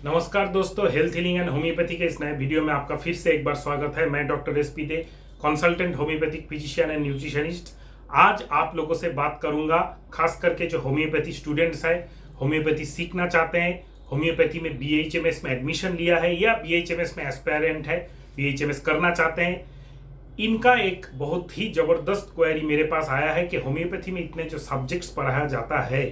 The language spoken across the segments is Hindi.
नमस्कार दोस्तों, हेल्थ हीलिंग एंड होम्योपैथी के इस नए वीडियो में आपका फिर से एक बार स्वागत है। मैं doctor SP they, consultant homeopathic physician and nutritionist. आज आप लोगों से बात करूंगा खास करके जो होम्योपैथी स्टूडेंट्स हैं, होम्योपैथी सीखना चाहते हैं, होम्योपैथी में बीएचएमएस में एडमिशन लिया है या बीएचएमएस में एस्पायरेंट है, बीएचएमएस करना चाहते हैं। इनका एक बहुत ही जबरदस्त क्वेरी मेरे पास आया है कि होम्योपैथी में इतने जो सब्जेक्ट्स पढ़ाया जाता है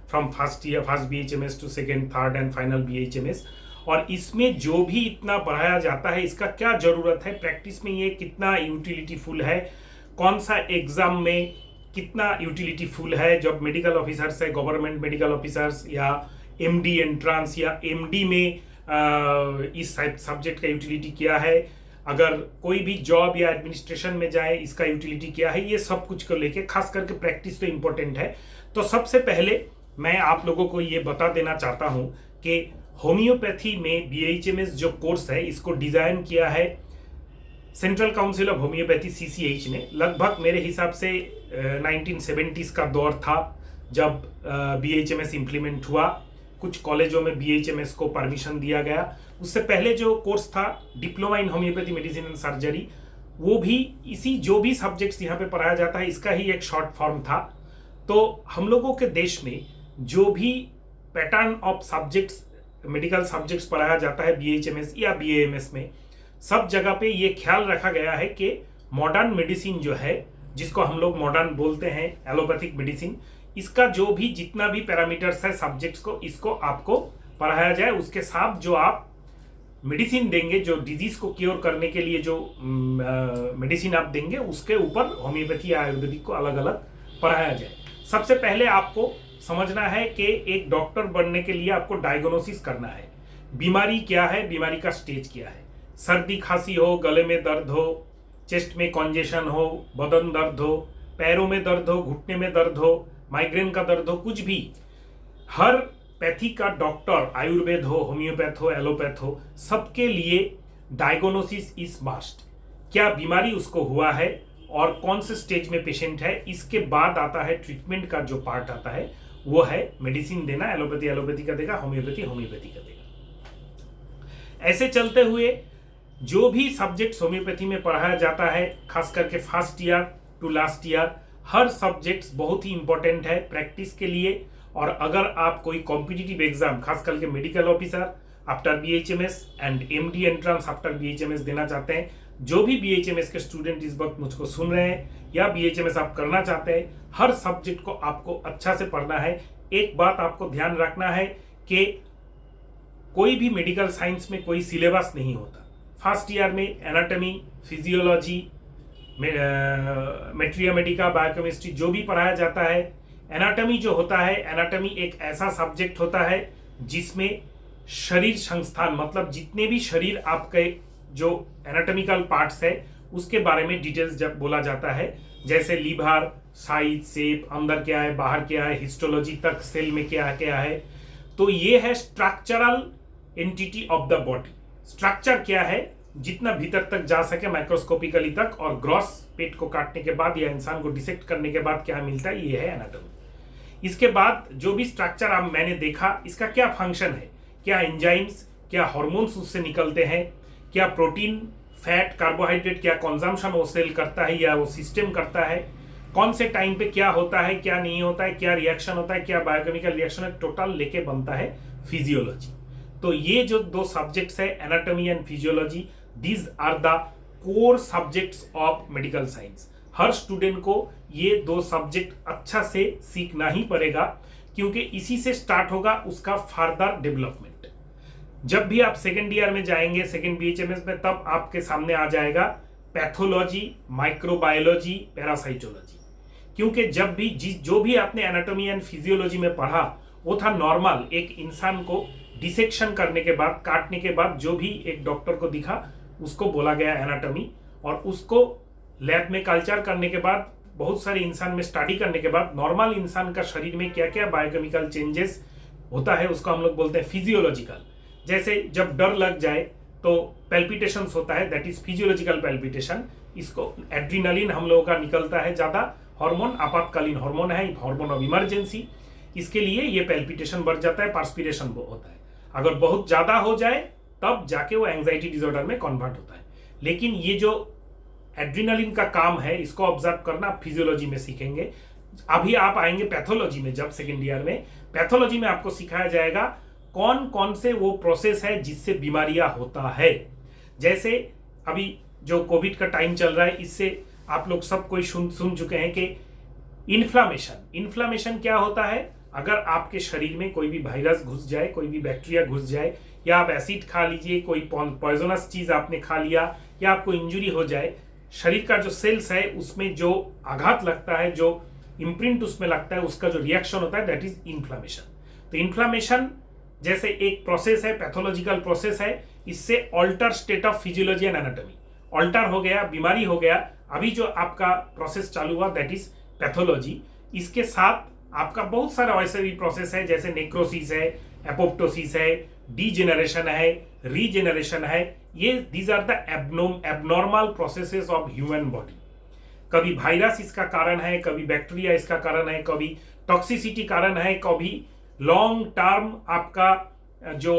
from first BHMS to second, third and final BHMS, और इसमें जो भी इतना पढ़ाया जाता है इसका क्या ज़रूरत है, प्रैक्टिस में ये कितना यूटिलिटीफुल है, कौन सा एग्ज़ाम में कितना यूटिलिटीफुल है। जब मेडिकल ऑफिसर्स है, गवर्नमेंट मेडिकल ऑफिसर्स या एमडी एंट्रांस या एमडी में इस सब्जेक्ट का यूटिलिटी क्या है, अगर कोई भी जॉब या एडमिनिस्ट्रेशन में जाए इसका यूटिलिटी क्या है, ये सब कुछ को लेके खास करके प्रैक्टिस तो इम्पोर्टेंट है। तो सबसे पहले मैं आप लोगों को ये बता देना चाहता हूँ कि होम्योपैथी में बीएचएमएस जो कोर्स है इसको डिज़ाइन किया है central council of homeopathy CCH ने। लगभग मेरे हिसाब से 1970s का दौर था जब बीएचएमएस इम्प्लीमेंट हुआ। कुछ कॉलेजों में बीएचएमएस को परमिशन दिया गया। उससे पहले जो कोर्स था diploma in homeopathy medicine and surgery, वो भी इसी जो भी सब्जेक्ट्स यहाँ पे पढ़ाया जाता है इसका ही एक शॉर्ट फॉर्म था। तो हम लोगों के देश में जो भी pattern of subjects, medical subjects पढ़ाया जाता है बीएचएमएस या बीएएमएस में, सब जगह पे ये ख्याल रखा गया है कि मॉडर्न मेडिसिन जो है, जिसको हम लोग मॉडर्न बोलते हैं एलोपैथिक मेडिसिन, इसका जो भी जितना भी पैरामीटर्स है सब्जेक्ट्स को, इसको आपको पढ़ाया जाए। उसके साथ जो आप मेडिसिन देंगे, जो डिजीज को क्योर करने के लिए जो मेडिसिन आप देंगे, उसके ऊपर होम्योपैथी या आयुर्वेदिक को अलग अलग पढ़ाया जाए। सबसे पहले आपको समझना है कि एक डॉक्टर बनने के लिए आपको डायग्नोसिस करना है। बीमारी क्या है, बीमारी का स्टेज क्या है। सर्दी खांसी हो, गले में दर्द हो, चेस्ट में कॉन्जेशन हो, बदन दर्द हो, पैरों में दर्द हो, घुटने में दर्द हो, माइग्रेन का दर्द हो, कुछ भी, हर पैथी का डॉक्टर, आयुर्वेद हो, होम्योपैथ हो, एलोपैथ हो, सबके लिए डायग्नोसिस इज मस्ट। क्या बीमारी उसको हुआ है और कौन से स्टेज में पेशेंट है, इसके बाद आता है ट्रीटमेंट का जो पार्ट आता है, वो है मेडिसिन देना। एलोपैथी एलोपैथी का देगा, होम्योपैथी होम्योपैथी का देगा। ऐसे चलते हुए जो भी सब्जेक्ट्स होम्योपैथी में पढ़ाया जाता है, खास करके first year to last year, हर सब्जेक्ट्स बहुत ही इंपॉर्टेंट है प्रैक्टिस के लिए। और अगर आप कोई कॉम्पिटिटिव एग्जाम, खास करके medical officer after BHMS and MD entrance after BHMS देना चाहते हैं, जो भी बीएचएमएस के स्टूडेंट इस वक्त मुझको सुन रहे हैं या बीएचएमएस आप करना चाहते हैं, हर सब्जेक्ट को आपको अच्छा से पढ़ना है। एक बात आपको ध्यान रखना है कि कोई भी मेडिकल साइंस में कोई सिलेबस नहीं होता। फर्स्ट ईयर में एनाटॉमी, फिजियोलॉजी, मैट्रिया मेडिका, बायोकेमिस्ट्री जो भी पढ़ाया जाता है, एनाटॉमी जो होता है, एनाटॉमी एक ऐसा सब्जेक्ट होता है जिसमें शरीर संस्थान, मतलब जितने भी शरीर आपके जो एनाटॉमिकल पार्ट्स है उसके बारे में डिटेल्स जब बोला जाता है, जैसे लीवर, साइज, शेप, अंदर क्या है, बाहर क्या है, हिस्टोलॉजी तक सेल में क्या क्या है। तो ये है structural entity of the body. Structure क्या है, जितना भीतर तक जा सके माइक्रोस्कोपिकली तक, और ग्रॉस पेट को काटने के बाद या इंसान को डिसेक्ट करने के बाद क्या मिलता है, ये है एनाटॉमी। इसके बाद जो भी स्ट्रक्चर आप मैंने देखा, इसका क्या फंक्शन है, क्या एंजाइम्स, क्या हार्मोन्स उससे निकलते हैं, क्या प्रोटीन, फैट, कार्बोहाइड्रेट, क्या कंजम्पशन वो सेल करता है या वो सिस्टम करता है, कौन से टाइम पे क्या होता है, क्या नहीं होता है, क्या रिएक्शन होता है, क्या बायोकेमिकल रिएक्शन है, टोटल लेके बनता है फिजियोलॉजी। तो ये जो दो सब्जेक्ट्स है, anatomy and physiology, these are the core subjects of medical science. हर स्टूडेंट को ये दो सब्जेक्ट अच्छा से सीखना ही पड़ेगा, क्योंकि इसी से स्टार्ट होगा उसका फर्दर डेवलपमेंट। जब भी आप सेकेंड ईयर में जाएंगे, सेकेंड बीएचएमएस में, तब आपके सामने आ जाएगा पैथोलॉजी, माइक्रोबायोलॉजी, पैरासाइटोलॉजी। क्योंकि जब भी जो भी आपने एनाटॉमी एंड फिजियोलॉजी में पढ़ा वो था नॉर्मल, एक इंसान को डिसेक्शन करने के बाद, काटने के बाद जो भी एक डॉक्टर को दिखा उसको बोला गया एनाटॉमी, और उसको लैब में कल्चर करने के बाद, बहुत सारे इंसान में स्टडी करने के बाद, नॉर्मल इंसान का शरीर में क्या क्या बायोकेमिकल चेंजेस होता है उसको हम लोग बोलते हैं फिजियोलॉजिकल। जैसे जब डर लग जाए तो पैल्पिटेशंस होता है, दैट इज फिजियोलॉजिकल पैल्पिटेशन। इसको एड्रीनलिन हम लोगों का निकलता है ज़्यादा, हार्मोन आपातकालीन हार्मोन है, हार्मोन ऑफ इमरजेंसी, इसके लिए ये पैल्पिटेशन बढ़ जाता है, पार्सपिरेशन होता है। अगर बहुत ज़्यादा हो जाए तब जाके वो एंजाइटी डिसऑर्डर में कन्वर्ट होता है। लेकिन ये जो एड्रिनलिन का काम है, इसको ऑब्जर्व करना फिजियोलॉजी में सीखेंगे। अभी आप आएंगे पैथोलॉजी में, जब सेकेंड ईयर में पैथोलॉजी में आपको सिखाया जाएगा कौन कौन से वो प्रोसेस है जिससे बीमारियां होता है। जैसे अभी जो कोविड का टाइम चल रहा है, इससे आप लोग सब कोई सुन चुके हैं कि इन्फ्लामेशन क्या होता है। अगर आपके शरीर में कोई भी वायरस घुस जाए, कोई भी बैक्टीरिया घुस जाए, या आप एसिड खा लीजिए, कोई पॉइजनस चीज आपने खा लिया, या आपको इंजुरी हो जाए, शरीर का जो सेल्स है उसमें जो आघात लगता है, जो इम्प्रिंट उसमें लगता है, उसका जो रिएक्शन होता है, दैट इज इन्फ्लामेशन। तो इन्फ्लामेशन जैसे एक प्रोसेस है, पैथोलॉजिकल प्रोसेस है, इससे alter state of physiology and anatomy, alter हो गया, बीमारी हो गया। अभी जो आपका प्रोसेस चालू हुआ दैट इज पैथोलॉजी। इसके साथ आपका बहुत सारा वैसे भी प्रोसेस है, जैसे नेक्रोसिस है, एपोप्टोसिस है, डीजेनरेशन है, रीजेनरेशन है। ये these are the abnormal processes of human body. कभी वायरस इसका कारण है, कभी बैक्टीरिया इसका कारण है, कभी टॉक्सिसिटी कारण है, कभी लॉन्ग टर्म आपका जो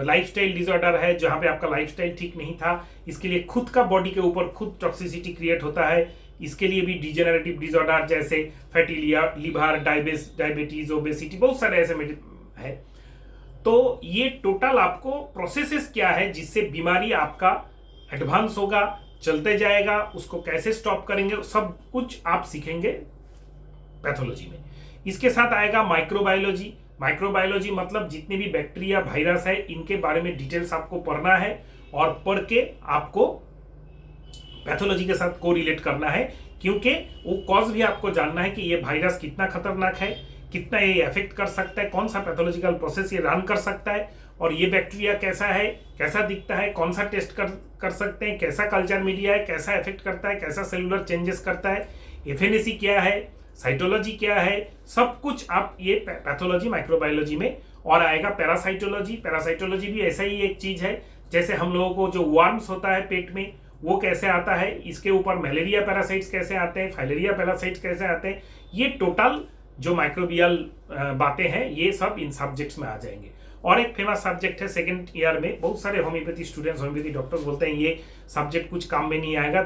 लाइफस्टाइल डिसऑर्डर है, जहां पे आपका लाइफस्टाइल ठीक नहीं था, इसके लिए खुद का बॉडी के ऊपर खुद टॉक्सिसिटी क्रिएट होता है। इसके लिए भी डिजेनरेटिव डिसऑर्डर जैसे फैटी लिवर, डायबिटीज, ओबेसिटी, बहुत सारे ऐसे है। तो ये टोटल आपको प्रोसेसेस क्या है जिससे बीमारी आपका एडवांस होगा, चलते जाएगा, उसको कैसे स्टॉप करेंगे, सब कुछ आप सीखेंगे पैथोलॉजी में। इसके साथ आएगा माइक्रोबायोलॉजी। माइक्रोबायोलॉजी मतलब जितने भी बैक्टीरिया, वायरस है, इनके बारे में डिटेल्स आपको पढ़ना है और पढ़ के आपको पैथोलॉजी के साथ कोरिलेट करना है, क्योंकि वो कॉज भी आपको जानना है कि ये वायरस कितना खतरनाक है, कितना ये अफेक्ट कर सकता है, कौन सा पैथोलॉजिकल प्रोसेस ये रन कर सकता है, और ये बैक्टीरिया कैसा है, कैसा दिखता है, कौन सा टेस्ट कर सकते हैं, कैसा कल्चर मीडिया है, कैसा अफेक्ट करता है, कैसा सेलुलर चेंजेस करता है, एफएनएसी क्या है, साइटोलॉजी क्या है, सब कुछ आप ये पैथोलॉजी माइक्रोबायोलॉजी में। और आएगा पैरासाइटोलॉजी। पैरासाइटोलॉजी भी ऐसा ही एक चीज है, जैसे हम लोगों को जो वर्म्स होता है पेट में, वो कैसे आता है, इसके ऊपर मलेरिया पैरासाइट्स कैसे आते हैं, फाइलेरिया पैरासाइट्स कैसे आते हैं, ये टोटल जो माइक्रोबियल बातें हैं, ये सब इन सब्जेक्ट्स में आ जाएंगे। और एक फेमस सब्जेक्ट है सेकेंड ईयर में, बहुत सारे होम्योपैथी स्टूडेंट्स, होम्योपैथी डॉक्टर्स बोलते हैं ये सब्जेक्ट कुछ काम में नहीं आएगा,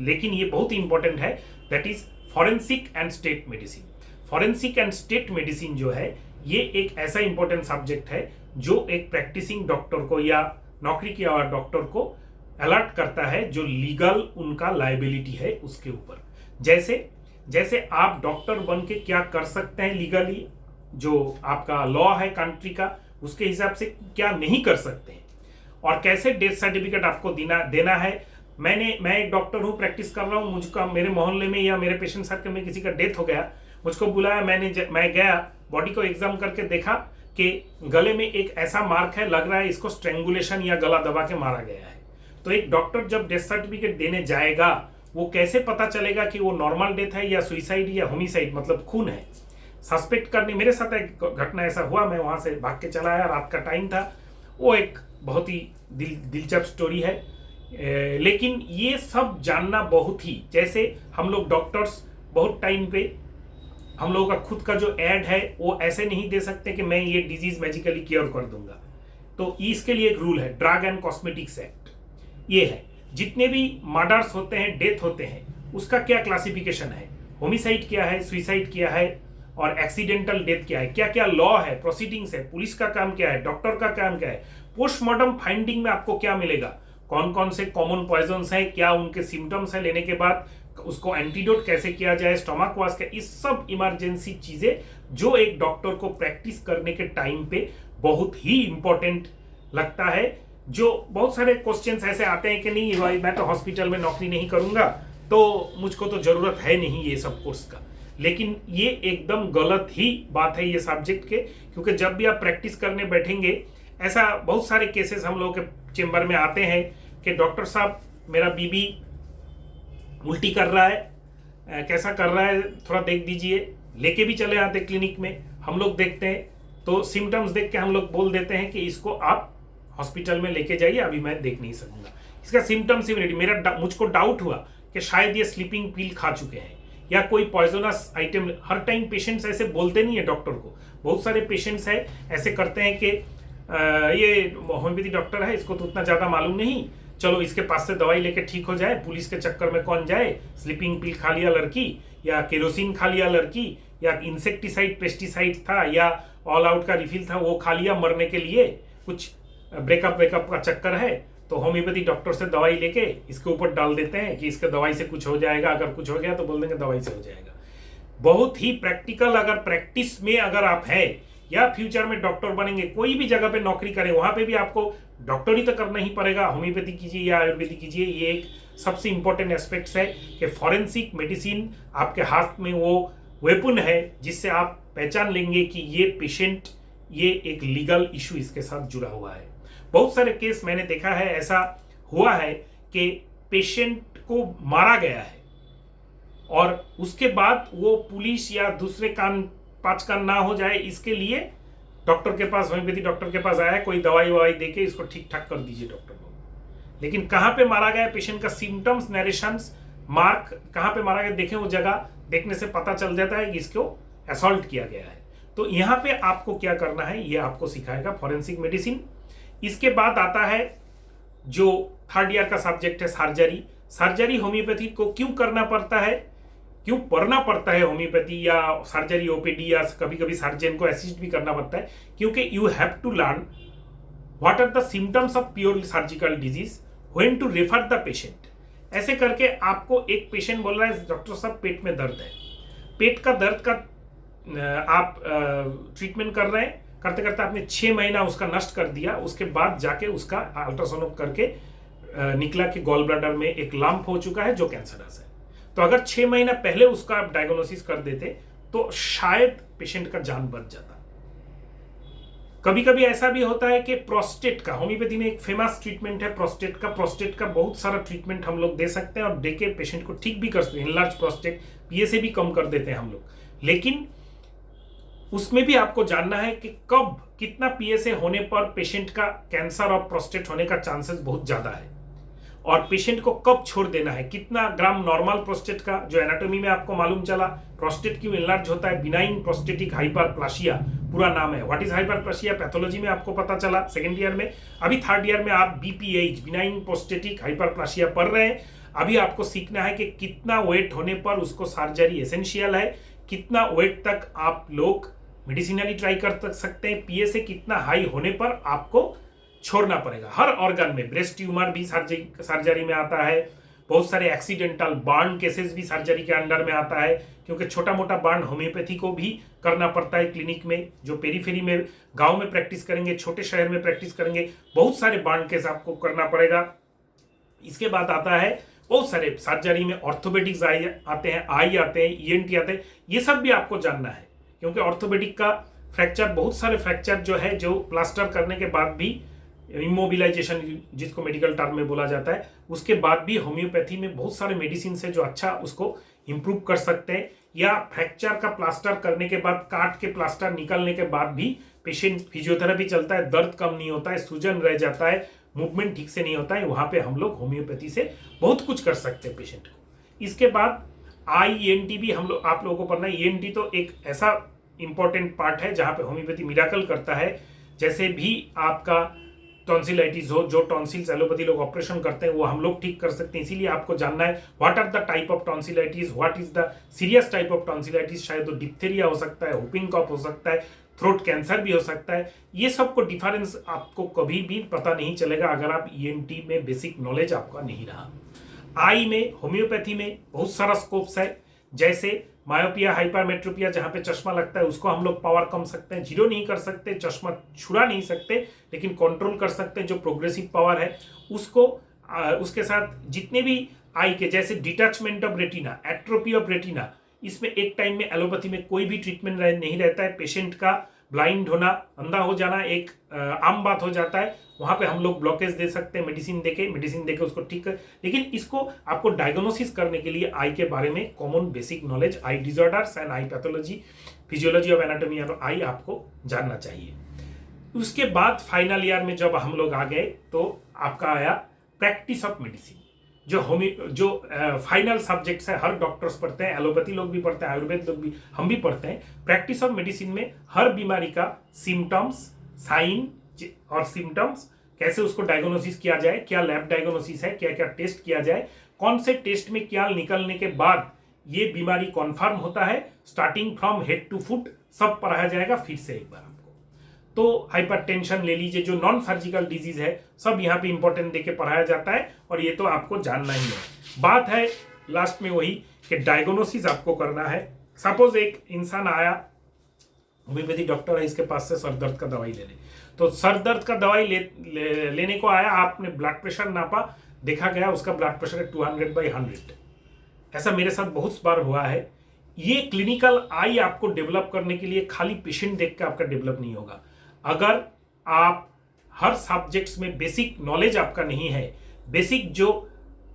लेकिन ये बहुत ही इंपॉर्टेंट है, that is forensic and state medicine. Forensic and state medicine जो है, ये एक ऐसा इंपॉर्टेंट सब्जेक्ट है जो एक प्रैक्टिसिंग डॉक्टर को या नौकरी किया हुआ डॉक्टर को अलर्ट करता है, जो लीगल उनका लायबिलिटी है उसके ऊपर। जैसे आप डॉक्टर बन के क्या कर सकते हैं लीगली, जो आपका लॉ है कंट्री का, उसके हिसाब से क्या नहीं कर सकते हैं, और कैसे डेथ सर्टिफिकेट आपको देना है। मैं एक डॉक्टर हूँ, प्रैक्टिस कर रहा हूँ, मुझको मेरे मोहल्ले में या मेरे पेशेंट सर्कल में किसी का डेथ हो गया, मुझको बुलाया, मैं गया, बॉडी को एग्जाम करके देखा कि गले में एक ऐसा मार्क है, लग रहा है इसको स्ट्रेंगुलेशन या गला दबा के मारा गया है। तो एक डॉक्टर जब डेथ सर्टिफिकेट देने जाएगा, वो कैसे पता चलेगा कि वो नॉर्मल डेथ है या सुइसाइड या होमिसाइड, मतलब खून है। सस्पेक्ट करने, मेरे साथ एक घटना ऐसा हुआ, मैं वहां से भाग के चला आया, रात का टाइम था, वो एक बहुत ही दिलचस्प स्टोरी है। लेकिन ये सब जानना बहुत ही, जैसे हम लोग डॉक्टर्स बहुत टाइम पे हम लोगों का खुद का जो एड है वो ऐसे नहीं दे सकते कि मैं ये डिजीज मैजिकली क्योर कर दूंगा। तो इसके लिए एक रूल है, ड्रग एंड कॉस्मेटिक्स एक्ट। ये है, जितने भी मर्डर्स होते हैं, डेथ होते हैं, उसका क्या क्लासिफिकेशन है, होमिसाइड क्या है, सुइसाइड क्या है, और एक्सीडेंटल डेथ क्या है, क्या क्या लॉ है, प्रोसीडिंग्स है, पुलिस का काम क्या है, डॉक्टर का काम क्या है, पोस्टमार्टम फाइंडिंग में आपको क्या मिलेगा, कौन कौन से कॉमन पॉइजन्स हैं, क्या उनके सिम्टम्स हैं, लेने के बाद उसको एंटीडोट कैसे किया जाए, स्टोमक वॉश क्या, इस सब इमरजेंसी चीजें जो एक डॉक्टर को प्रैक्टिस करने के टाइम पे बहुत ही इंपॉर्टेंट लगता है। जो बहुत सारे क्वेश्चंस ऐसे आते हैं कि नहीं भाई मैं तो हॉस्पिटल में नौकरी नहीं करूंगा, तो मुझको तो जरूरत है नहीं ये सब कोर्स का। लेकिन ये एकदम गलत ही बात है ये सब्जेक्ट के, क्योंकि जब भी आप प्रैक्टिस करने बैठेंगे, ऐसा बहुत सारे केसेस हम लोगों के चेंबर में आते हैं कि डॉक्टर साहब मेरा बीबी उल्टी कर रहा है, कैसा कर रहा है थोड़ा देख दीजिए, लेके भी चले आते क्लिनिक में, हम लोग देखते हैं, तो सिम्टम्स देख के हम लोग बोल देते हैं कि इसको आप हॉस्पिटल में लेके जाइए, अभी मैं देख नहीं सकूंगा। इसका सिम्टम सिविलिटी, मुझको डाउट हुआ कि शायद ये स्लीपिंग पिल खा चुके हैं या कोई पॉइजनस आइटम। हर टाइम पेशेंट्स ऐसे बोलते नहीं है डॉक्टर को, बहुत सारे पेशेंट्स है ऐसे करते हैं कि ये होम्योपैथी डॉक्टर है, इसको तो उतना ज़्यादा मालूम नहीं, चलो इसके पास से दवाई लेके ठीक हो जाए, पुलिस के चक्कर में कौन जाए, स्लीपिंग पिल खा लिया लड़की, या केरोसिन खा लिया लड़की, या इंसेक्टिसाइड पेस्टिसाइड था, या ऑल आउट का रिफिल था वो खा लिया मरने के लिए, कुछ ब्रेकअप का चक्कर है, तो होम्योपैथी डॉक्टर से दवाई लेके इसके ऊपर डाल देते हैं कि इसके दवाई से कुछ हो जाएगा, अगर कुछ हो गया तो बोल देंगे दवाई से हो जाएगा। बहुत ही प्रैक्टिकल, अगर प्रैक्टिस में अगर आप है या फ्यूचर में डॉक्टर बनेंगे, कोई भी जगह पे नौकरी करें, वहां पे भी आपको डॉक्टरी तो करना ही पड़ेगा, होम्योपैथी कीजिए या आयुर्वेदिक कीजिए। ये एक सबसे इंपॉर्टेंट एस्पेक्ट्स है कि फॉरेंसिक मेडिसिन आपके हाथ में वो वेपन है जिससे आप पहचान लेंगे कि ये पेशेंट, ये एक लीगल इशू इसके साथ जुड़ा हुआ है। बहुत सारे केस मैंने देखा है, ऐसा हुआ है कि पेशेंट को मारा गया है और उसके बाद वो पुलिस या दूसरे कान पांच कान ना हो जाए, इसके लिए डॉक्टर के पास, होम्योपैथी डॉक्टर के पास आया, कोई दवाई ववाई देके इसको ठीक ठाक कर दीजिए डॉक्टर लोग। लेकिन कहाँ पे मारा गया पेशेंट का सिम्टम्स, नरेशंस, मार्क कहाँ पे मारा गया देखें, वो जगह देखने से पता चल जाता है कि इसको असॉल्ट किया गया है। तो यहाँ पे आपको क्या करना है ये आपको सिखाएगा फॉरेंसिक मेडिसिन। इसके बाद आता है जो थर्ड ईयर का सब्जेक्ट है सर्जरी। सर्जरी होम्योपैथी को क्यों करना पड़ता है, क्यों पढ़ना पड़ता है होम्योपैथी या सर्जरी, ओपीडी, या कभी कभी सर्जन को असिस्ट भी करना पड़ता है, क्योंकि you have to learn what are the symptoms of pure surgical disease, when to refer the patient. ऐसे करके आपको एक पेशेंट बोल रहा है डॉक्टर साहब पेट में दर्द है, पेट का दर्द का आप ट्रीटमेंट कर रहे हैं, करते करते आपने 6 महीना उसका नष्ट कर दिया, उसके बाद जाके उसका अल्ट्रासाउंड करके निकला कि गॉल ब्लैडर में एक लंप हो चुका है जो कैंसरस है। तो अगर 6 महीना पहले उसका आप डायग्नोसिस कर देते तो शायद पेशेंट का जान बच जाता। कभी कभी ऐसा भी होता है कि प्रोस्टेट का, होम्योपैथी में एक फेमस ट्रीटमेंट है प्रोस्टेट का, प्रोस्टेट का बहुत सारा ट्रीटमेंट हम लोग दे सकते हैं और दे के पेशेंट को ठीक भी कर सकते हैं। इनलार्ज प्रोस्टेट पीएसए भी कम कर देते हैं हम लोग, लेकिन उसमें भी आपको जानना है कि कब कितना पीएसए होने पर पेशेंट का कैंसर और प्रोस्टेट होने का चांसेस बहुत ज्यादा है, और पेशेंट को कब छोड़ देना है, कितना ग्राम नॉर्मल प्रोस्टेट का, जो एनाटॉमी में आपको मालूम चला प्रोस्टेट क्यों इनलार्ज होता है, बिनाइन प्रोस्टेटिक हाइपरप्लासिया पूरा नाम है। व्हाट इज हाइपरप्लासिया, पैथोलॉजी में आपको पता चला सेकेंड ईयर में। अभी थर्ड ईयर में आप बीपीएच, बिनाइन प्रोस्टेटिक हाइपरप्लासिया पढ़ रहे हैं। अभी आपको सीखना है कि कितना वेट होने पर उसको सर्जरी एसेंशियल है, कितना वेट तक आप लोग मेडिसिनली ट्राई कर सकते हैं, पीएसए कितना हाई होने पर आपको छोड़ना पड़ेगा। हर ऑर्गन में, ब्रेस्ट ट्यूमर भी सर्जरी में आता है, बहुत सारे एक्सीडेंटल बर्न केसेस भी सर्जरी के अंडर में आता है, क्योंकि छोटा मोटा बर्न होम्योपैथी को भी करना पड़ता है क्लिनिक में। जो पेरीफेरी में गांव में प्रैक्टिस करेंगे, छोटे शहर में प्रैक्टिस करेंगे, बहुत सारे बर्न केस आपको करना पड़ेगा। इसके बाद आता है बहुत सारे सर्जरी में ऑर्थोपेडिक्स आते हैं, आई आते हैं, ईएनटी आते हैं, ये सब भी आपको जानना है, क्योंकि ऑर्थोपेडिक का फ्रैक्चर, बहुत सारे फ्रैक्चर जो है जो प्लास्टर करने के बाद भी, इमोबिलाइजेशन जिसको मेडिकल टर्म में बोला जाता है, उसके बाद भी होम्योपैथी में बहुत सारे मेडिसिन है जो अच्छा उसको इंप्रूव कर सकते हैं। या फ्रैक्चर का प्लास्टर करने के बाद, काट के प्लास्टर निकलने के बाद भी पेशेंट फिजियोथेरेपी चलता है, दर्द कम नहीं होता है, सूजन रह जाता है, मूवमेंट ठीक से नहीं होता है, वहां पे हम लोग होम्योपैथी से बहुत कुछ कर सकते हैं पेशेंट को। इसके बाद ईएनटी भी हम लोग, आप लोगों को पढ़ना है। ईएनटी तो एक ऐसा इंपॉर्टेंट पार्ट है जहां पे होम्योपैथी मिराकल करता है। जैसे भी आपका टॉन्सिलाइटिस हो, जो टॉन्सिल्स एलोपैथी लोग ऑपरेशन करते हैं वो हम लोग ठीक कर सकते हैं। इसीलिए आपको जानना है what are the type of tonsillitis, what is the serious type of tonsillitis. शायद वो डिप्थेरिया हो सकता है, हुपिंग कॉफ हो सकता है, थ्रोट कैंसर भी हो सकता है। ये सब को डिफरेंस आपको कभी भी पता नहीं चलेगा अगर आप ईएनटी में बेसिक नॉलेज आपका नहीं रहा। आई में, होम्योपैथी में बहुत सारा स्कोप्स है, जैसे मायोपिया, हाइपरमेट्रोपिया, जहां पे चश्मा लगता है उसको हम लोग पावर कम सकते हैं, जीरो नहीं कर सकते, चश्मा छुड़ा नहीं सकते, लेकिन कंट्रोल कर सकते हैं। जो प्रोग्रेसिव पावर है उसको, उसके साथ जितने भी आई के, जैसे detachment of retina, atrophy of retina, इसमें एक टाइम में एलोपैथी में कोई भी ट्रीटमेंट नहीं रहता है। पेशेंट का ब्लाइंड होना, अंधा हो जाना एक आम बात हो जाता है, वहां पे हम लोग ब्लॉकेज दे सकते हैं मेडिसिन देके उसको ठीक कर। लेकिन इसको आपको डायग्नोसिस करने के लिए आई के बारे में common basic knowledge, eye disorders and eye pathology, physiology of anatomy of eye आपको जानना चाहिए। उसके बाद फाइनल ईयर में जब हम लोग आ गए तो आपका आया प्रैक्टिस ऑफ मेडिसिन, जो फाइनल सब्जेक्ट्स है, हर डॉक्टर्स पढ़ते हैं, एलोपैथी लोग भी पढ़ते हैं, आयुर्वेद लोग भी, हम भी पढ़ते हैं। प्रैक्टिस ऑफ मेडिसिन में हर बीमारी का सिम्टम्स, साइन, और सिम्टम्स, कैसे उसको डायग्नोसिस किया जाए, क्या लैब डायग्नोसिस है, क्या क्या टेस्ट किया जाए, कौन से टेस्ट में क्या निकलने के बाद ये बीमारी कॉन्फर्म होता है, starting from head to foot सब पढ़ाया जाएगा फिर से एक बार आपको। तो हाइपरटेंशन ले लीजिए, जो नॉन सर्जिकल डिजीज है सब यहाँ पे इंपॉर्टेंट देके पढ़ाया जाता है और ये तो आपको जानना ही है। बात है लास्ट में वही कि डायग्नोसिस आपको करना है। सपोज एक इंसान आया, होम्योपैथी डॉक्टर है, इसके पास से सर दर्द का दवाई लेने, तो सर दर्द का दवाई लेने को आया, आपने ब्लड प्रेशर नापा, देखा गया उसका ब्लड प्रेशर है 200/100। ऐसा मेरे साथ बहुत बार हुआ है। ये क्लिनिकल आई आपको डेवलप करने के लिए खाली पेशेंट देख के आपका डेवलप नहीं होगा। अगर आप हर सब्जेक्ट्स में बेसिक नॉलेज आपका नहीं है, बेसिक जो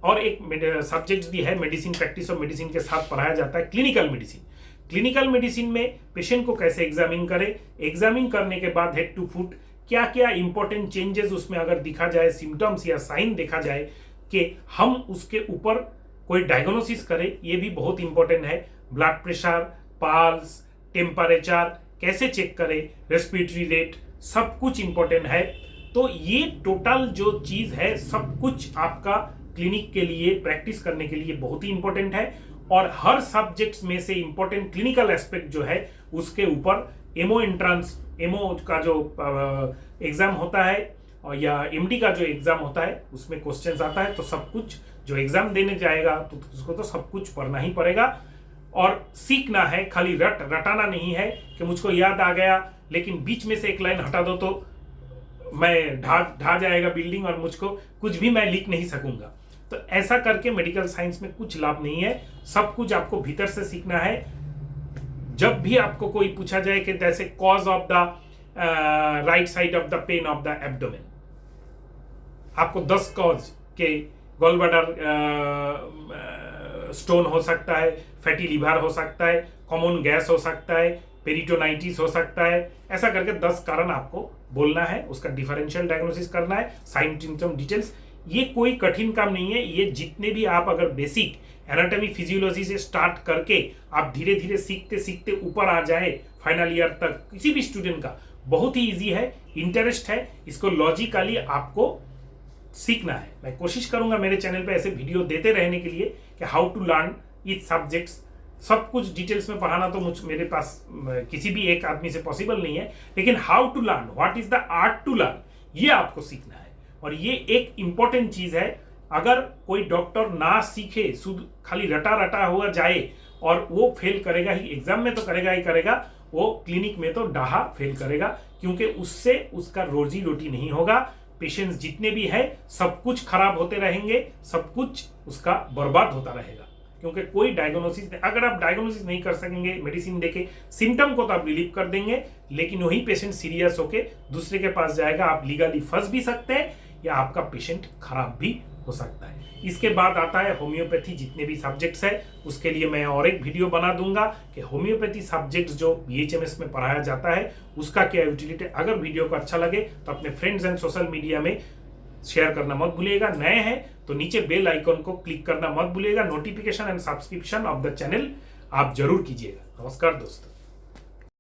और एक सब्जेक्ट्स भी है मेडिसिन प्रैक्टिस और मेडिसिन के साथ पढ़ाया जाता है क्लिनिकल मेडिसिन। क्लिनिकल मेडिसिन में पेशेंट को कैसे एग्जामिन करें, एग्जामिन करने के बाद हेड टू फुट क्या क्या इंपॉर्टेंट चेंजेस उसमें अगर दिखा जाए, सिम्टम्स या साइन देखा जाए कि हम उसके ऊपर कोई डायग्नोसिस करें, ये भी बहुत इंपॉर्टेंट है। ब्लड प्रेशर, पल्स, टेम्परेचर कैसे चेक करें, रेस्पिरेटरी रेट, सब कुछ इंपॉर्टेंट है। तो ये टोटल जो चीज है सब कुछ आपका क्लिनिक के लिए प्रैक्टिस करने के लिए बहुत ही इंपॉर्टेंट है। और हर सब्जेक्ट्स में से इंपॉर्टेंट क्लिनिकल एस्पेक्ट जो है उसके ऊपर एमओ एंट्रेंस, एमओ का जो एग्जाम होता है और या एमडी का जो एग्जाम होता है उसमें क्वेश्चंस आता है। तो सब कुछ जो एग्जाम देने जाएगा तो उसको तो सब कुछ पढ़ना ही पड़ेगा और सीखना है, खाली रटाना नहीं है कि मुझको याद आ गया लेकिन बीच में से एक लाइन हटा दो तो मैं ढा जाएगा बिल्डिंग और मुझको कुछ भी मैं लिख नहीं सकूंगा। तो ऐसा करके मेडिकल साइंस में कुछ लाभ नहीं है। सब कुछ आपको भीतर से सीखना है। जब भी आपको कोई पूछा जाए कि जैसे cause of the right side of the pain of the abdomen, आपको 10 कॉज के गॉल ब्लैडर स्टोन हो सकता है, फैटी लिवर हो सकता है, कॉमन गैस हो सकता है, पेरिटोनाइटिस हो सकता है, ऐसा करके 10 कारण आपको बोलना है, उसका डिफरेंशियल डायग्नोसिस करना है, साइन सिम्टम डिटेल्स। ये कोई कठिन काम नहीं है। ये जितने भी आप अगर बेसिक एनाटॉमी फिजियोलॉजी से स्टार्ट करके आप धीरे धीरे सीखते सीखते ऊपर आ जाए फाइनल ईयर तक, किसी भी स्टूडेंट का बहुत ही इजी है। इंटरेस्ट है, इसको लॉजिकली आपको सीखना है। मैं कोशिश करूंगा मेरे चैनल पे ऐसे वीडियो देते रहने के लिए कि how to learn each subjects. सब कुछ डिटेल्स में पढ़ाना तो मेरे पास किसी भी एक आदमी से पॉसिबल नहीं है, लेकिन how to learn, what is the art to learn, ये आपको सीखना है। और ये एक इंपॉर्टेंट चीज है। अगर कोई डॉक्टर ना सीखे, शुद्ध खाली रटा हुआ जाए और वो फेल करेगा ही, एग्जाम में तो करेगा ही करेगा, वो क्लिनिक में तो डाहा फेल करेगा, क्योंकि उससे उसका रोजी रोटी नहीं होगा। पेशेंट्स जितने भी है सब कुछ खराब होते रहेंगे, सब कुछ उसका बर्बाद होता रहेगा, क्योंकि कोई डायग्नोसिस, अगर आप डायग्नोसिस नहीं कर सकेंगे मेडिसिन देके, सिम्टम को तो आप रिलीव कर देंगे, लेकिन वही पेशेंट सीरियस होके दूसरे के पास जाएगा, आप लीगली फंस भी सकते हैं या आपका पेशेंट खराब भी हो सकता है। इसके बाद आता है होम्योपैथी जितने भी सब्जेक्ट्स है, उसके लिए मैं और एक वीडियो बना दूंगा कि होम्योपैथी सब्जेक्ट्स जो बीएचएमएस में पढ़ाया जाता है उसका क्या यूटिलिटी। अगर वीडियो को अच्छा लगे तो अपने फ्रेंड्स एंड सोशल मीडिया में शेयर करना मत भूलिएगा। नए हैं तो नीचे बेल आइकन को क्लिक करना मत भूलिएगा। Notification and subscription of the channel आप जरूर कीजिएगा। नमस्कार दोस्तों।